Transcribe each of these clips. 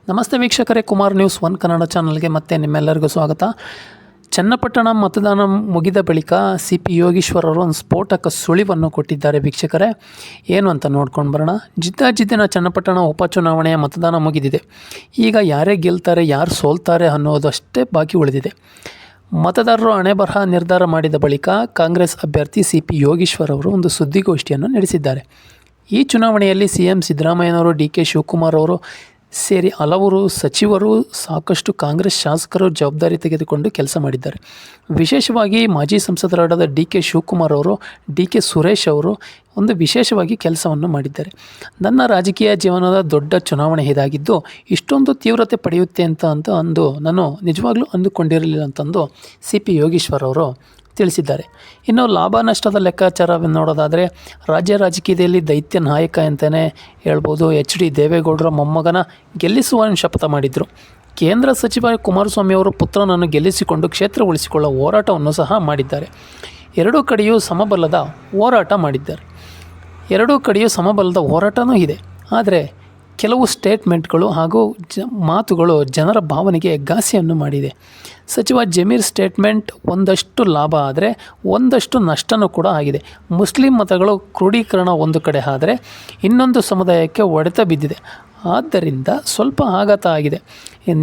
ನಮಸ್ತೆ ವೀಕ್ಷಕರೇ, Kumar news one Kannada ಚಾನಲ್ಗೆ ಮತ್ತೆ ನಿಮ್ಮೆಲ್ಲರಿಗೂ ಸ್ವಾಗತ. ಚನ್ನಪಟ್ಟಣ ಮತದಾನ ಮುಗಿದ ಬಳಿಕ CP ಯೋಗೀಶ್ವರ್ ಅವರು ಒಂದು ಸ್ಫೋಟಕ ಸುಳಿವನ್ನು ಕೊಟ್ಟಿದ್ದಾರೆ. ವೀಕ್ಷಕರೇ, ಏನು ಅಂತ ನೋಡ್ಕೊಂಡು ಬರೋಣ. ಜಿದ್ದಿನ ಚನ್ನಪಟ್ಟಣ ಉಪಚುನಾವಣೆಯ ಮತದಾನ ಮುಗಿದಿದೆ. ಈಗ ಯಾರೇ ಗೆಲ್ತಾರೆ, ಯಾರು ಸೋಲ್ತಾರೆ ಅನ್ನೋದು ಅಷ್ಟೇ ಬಾಕಿ ಉಳಿದಿದೆ. ಮತದಾರರು ಹಣೆಬರಹ ನಿರ್ಧಾರ ಮಾಡಿದ ಬಳಿಕ ಕಾಂಗ್ರೆಸ್ ಅಭ್ಯರ್ಥಿ CP ಯೋಗೀಶ್ವರ್ ಅವರು ಒಂದು ಸುದ್ದಿಗೋಷ್ಠಿಯನ್ನು ನಡೆಸಿದ್ದಾರೆ. ಈ ಚುನಾವಣೆಯಲ್ಲಿ CM ಸಿದ್ದರಾಮಯ್ಯನವರು, DK ಶಿವಕುಮಾರ್ ಅವರು ಸೇರಿ ಹಲವರು ಸಚಿವರು, ಸಾಕಷ್ಟು ಕಾಂಗ್ರೆಸ್ ಶಾಸಕರು ಜವಾಬ್ದಾರಿ ತೆಗೆದುಕೊಂಡು ಕೆಲಸ ಮಾಡಿದ್ದಾರೆ. ವಿಶೇಷವಾಗಿ ಮಾಜಿ ಸಂಸದರಾದ DK ಶಿವಕುಮಾರ್ ಅವರು, DK ಸುರೇಶ್ ಅವರು ಒಂದು ವಿಶೇಷವಾಗಿ ಕೆಲಸವನ್ನು ಮಾಡಿದ್ದಾರೆ. ನನ್ನ ರಾಜಕೀಯ ಜೀವನದ ದೊಡ್ಡ ಚುನಾವಣೆ ಇದಾಗಿದ್ದು ಇಷ್ಟೊಂದು ತೀವ್ರತೆ ಪಡೆಯುತ್ತೆ ಅಂತ ಅಂದು ನಾನು ನಿಜವಾಗ್ಲೂ ಅಂದುಕೊಂಡಿರಲಿಲ್ಲ ಅಂತಂದು CP ಯೋಗೀಶ್ವರ್ ಅವರು ತಿಳಿಸಿದ್ದಾರೆ. ಇನ್ನು ಲಾಭ ನಷ್ಟದ ಲೆಕ್ಕಾಚಾರವನ್ನು ನೋಡೋದಾದರೆ ರಾಜ್ಯ ರಾಜಕೀಯದಲ್ಲಿ ದೈತ್ಯ ನಾಯಕ ಅಂತಲೇ ಹೇಳ್ಬೋದು. HD ದೇವೇಗೌಡರ ಮೊಮ್ಮಗನ ಗೆಲ್ಲಿಸುವ ಶಪಥ ಮಾಡಿದರು. ಕೇಂದ್ರ ಸಚಿವ ಕುಮಾರಸ್ವಾಮಿ ಅವರು ಪುತ್ರನನ್ನು ಗೆಲ್ಲಿಸಿಕೊಂಡು ಕ್ಷೇತ್ರ ಉಳಿಸಿಕೊಳ್ಳುವ ಹೋರಾಟವನ್ನು ಸಹ ಮಾಡಿದ್ದಾರೆ. ಎರಡೂ ಕಡೆಯೂ ಸಮಬಲದ ಹೋರಾಟನೂ ಇದೆ. ಆದರೆ ಕೆಲವು ಸ್ಟೇಟ್ಮೆಂಟ್ಗಳು ಹಾಗೂ ಮಾತುಗಳು ಜನರ ಭಾವನೆಗೆ ಘಾಸಿಯನ್ನು ಮಾಡಿದೆ. ಸಚಿವ ಜಮೀರ್ ಸ್ಟೇಟ್ಮೆಂಟ್ ಒಂದಷ್ಟು ಲಾಭ ಆದರೆ ಒಂದಷ್ಟು ನಷ್ಟನೂ ಕೂಡ ಆಗಿದೆ. ಮುಸ್ಲಿಂ ಮತಗಳು ಕ್ರೋಢೀಕರಣ ಒಂದು ಕಡೆ ಆದರೆ ಇನ್ನೊಂದು ಸಮುದಾಯಕ್ಕೆ ಹೊಡೆತ ಬಿದ್ದಿದೆ. ಆದ್ದರಿಂದ ಸ್ವಲ್ಪ ಆಘಾತ ಆಗಿದೆ.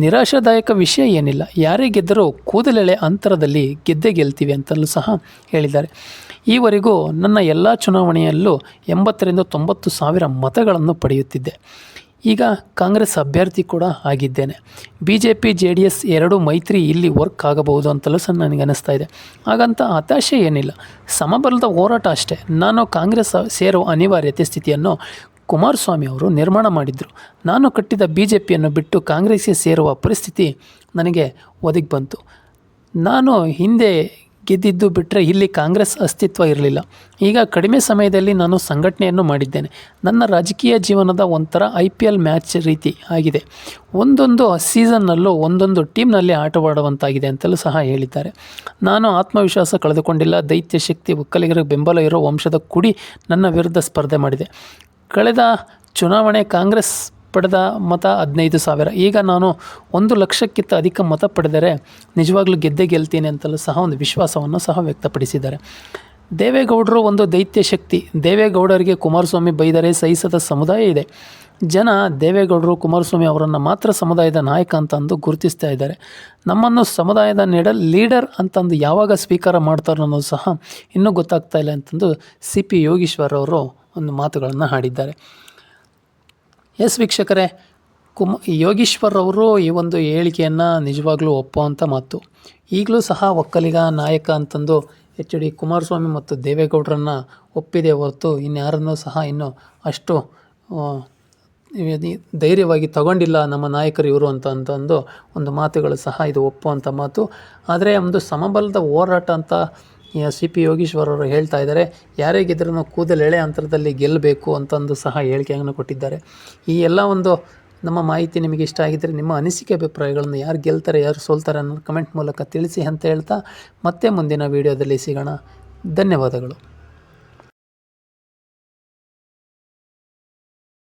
ನಿರಾಶಾದಾಯಕ ವಿಷಯ ಏನಿಲ್ಲ. ಯಾರೇ ಗೆದ್ದರೂ ಕೂದಲೆಳೆ ಅಂತರದಲ್ಲಿ ಗೆಲ್ತೀವಿ ಅಂತಲೂ ಸಹ ಹೇಳಿದ್ದಾರೆ. ಈವರೆಗೂ ನನ್ನ ಎಲ್ಲ ಚುನಾವಣೆಯಲ್ಲೂ 80,000 to 90,000 ಮತಗಳನ್ನು ಪಡೆಯುತ್ತಿದ್ದೆ. ಈಗ ಕಾಂಗ್ರೆಸ್ ಅಭ್ಯರ್ಥಿ ಕೂಡ ಆಗಿದ್ದೇನೆ. BJP JDS ಎರಡೂ ಮೈತ್ರಿ ಇಲ್ಲಿ ವರ್ಕ್ ಆಗಬಹುದು ಅಂತಲೂ ಸಹ ನನಗೆ ಅನ್ನಿಸ್ತಾ ಇದೆ. ಹಾಗಂತ ಹತಾಶೆ ಏನಿಲ್ಲ, ಸಮಬಲದ ಹೋರಾಟ ಅಷ್ಟೇ. ನಾನು ಕಾಂಗ್ರೆಸ್ ಸೇರುವ ಅನಿವಾರ್ಯತೆ ಸ್ಥಿತಿಯನ್ನು ಕುಮಾರಸ್ವಾಮಿ ಅವರು ನಿರ್ಮಾಣ ಮಾಡಿದರು. ನಾನು ಕಟ್ಟಿದ BJPಯನ್ನು ಬಿಟ್ಟು ಕಾಂಗ್ರೆಸ್ಗೆ ಸೇರುವ ಪರಿಸ್ಥಿತಿ ನನಗೆ ಒದಗಿ ಬಂತು. ನಾನು ಹಿಂದೆ ಗೆದ್ದಿದ್ದು ಬಿಟ್ಟರೆ ಇಲ್ಲಿ ಕಾಂಗ್ರೆಸ್ ಅಸ್ತಿತ್ವ ಇರಲಿಲ್ಲ. ಈಗ ಕಡಿಮೆ ಸಮಯದಲ್ಲಿ ನಾನು ಸಂಘಟನೆಯನ್ನು ಮಾಡಿದ್ದೇನೆ. ನನ್ನ ರಾಜಕೀಯ ಜೀವನದ ಒಂಥರ IPL ಮ್ಯಾಚ್ ರೀತಿ ಆಗಿದೆ. ಒಂದೊಂದು ಸೀಸನ್ನಲ್ಲೂ ಒಂದೊಂದು ಟೀಮ್ನಲ್ಲಿ ಆಟವಾಡುವಂತಾಗಿದೆ ಅಂತಲೂ ಸಹ ಹೇಳಿದ್ದಾರೆ. ನಾನು ಆತ್ಮವಿಶ್ವಾಸ ಕಳೆದುಕೊಂಡಿಲ್ಲ. ದೈತ್ಯ ಶಕ್ತಿ, ಒಕ್ಕಲಿಗರ ಬೆಂಬಲ ಇರೋ ವಂಶದ ಕುಡಿ ನನ್ನ ವಿರುದ್ಧ ಸ್ಪರ್ಧೆ ಮಾಡಿದೆ. ಕಳೆದ ಚುನಾವಣೆ ಕಾಂಗ್ರೆಸ್ ಪಡೆದ ಮತ 15,000. ಈಗ ನಾನು 1 ಲಕ್ಷಕ್ಕಿಂತ ಅಧಿಕ ಮತ ಪಡೆದರೆ ನಿಜವಾಗ್ಲೂ ಗೆಲ್ತೀನಿ ಅಂತಲೂ ಸಹ ಒಂದು ವಿಶ್ವಾಸವನ್ನು ಸಹ ವ್ಯಕ್ತಪಡಿಸಿದ್ದಾರೆ. ದೇವೇಗೌಡರು ಒಂದು ದೈತ್ಯ ಶಕ್ತಿ. ದೇವೇಗೌಡರಿಗೆ ಕುಮಾರಸ್ವಾಮಿ ಬೈದರೆ ಸಹಿಸದ ಸಮುದಾಯ ಇದೆ. ಜನ ದೇವೇಗೌಡರು, ಕುಮಾರಸ್ವಾಮಿ ಅವರನ್ನು ಮಾತ್ರ ಸಮುದಾಯದ ನಾಯಕ ಅಂತಂದು ಗುರುತಿಸ್ತಾ ಇದ್ದಾರೆ. ನಮ್ಮನ್ನು ಸಮುದಾಯದ ಲೀಡರ್ ಅಂತಂದು ಯಾವಾಗ ಸ್ವೀಕಾರ ಮಾಡ್ತಾರೋ ಅನ್ನೋದು ಸಹ ಇನ್ನೂ ಗೊತ್ತಾಗ್ತಾ ಇಲ್ಲ ಅಂತಂದು CP ಯೋಗೀಶ್ವರ್ ಅವರು ಒಂದು ಮಾತುಗಳನ್ನು ಆಡಿದ್ದಾರೆ. ಎಸ್ ವೀಕ್ಷಕರೇ, ಯೋಗೀಶ್ವರ್ ಅವರು ಈ ಒಂದು ಹೇಳಿಕೆಯನ್ನು ನಿಜವಾಗ್ಲೂ ಒಪ್ಪುವಂಥ ಮಾತು. ಈಗಲೂ ಸಹ ಒಕ್ಕಲಿಗ ನಾಯಕ ಅಂತಂದು HD ಕುಮಾರಸ್ವಾಮಿ ಮತ್ತು ದೇವೇಗೌಡರನ್ನು ಒಪ್ಪಿದೆ ಹೊರತು ಇನ್ಯಾರನ್ನೂ ಸಹ ಇನ್ನೂ ಅಷ್ಟು ಧೈರ್ಯವಾಗಿ ತಗೊಂಡಿಲ್ಲ ನಮ್ಮ ನಾಯಕರು ಇವರು ಅಂತಂದು ಒಂದು ಮಾತುಗಳು ಸಹ ಇದು ಒಪ್ಪುವಂಥ ಮಾತು. ಆದರೆ ಒಂದು ಸಮಬಲದ ಹೋರಾಟ ಅಂತ CP ಯೋಗೀಶ್ವರ್ ಅವರು ಹೇಳ್ತಾ ಇದ್ದಾರೆ. ಯಾರೇ ಗೆದ್ದರೂ ಕೂದಲೆಳೆ ಅಂತರದಲ್ಲಿ ಗೆಲ್ಲಬೇಕು ಅಂತಂದು ಸಹ ಹೇಳಿಕೆಯನ್ನು ಕೊಟ್ಟಿದ್ದಾರೆ. ಈ ಎಲ್ಲ ಒಂದು ನಮ್ಮ ಮಾಹಿತಿ ನಿಮಗೆ ಇಷ್ಟ ಆಗಿದ್ದರೆ ನಿಮ್ಮ ಅನಿಸಿಕೆ ಅಭಿಪ್ರಾಯಗಳನ್ನು, ಯಾರು ಗೆಲ್ತಾರೆ ಯಾರು ಸೋಲ್ತಾರೆ ಅನ್ನೋದು ಕಮೆಂಟ್ ಮೂಲಕ ತಿಳಿಸಿ ಅಂತ ಹೇಳ್ತಾ ಮತ್ತೆ ಮುಂದಿನ ವೀಡಿಯೋದಲ್ಲಿ ಸಿಗೋಣ. ಧನ್ಯವಾದಗಳು.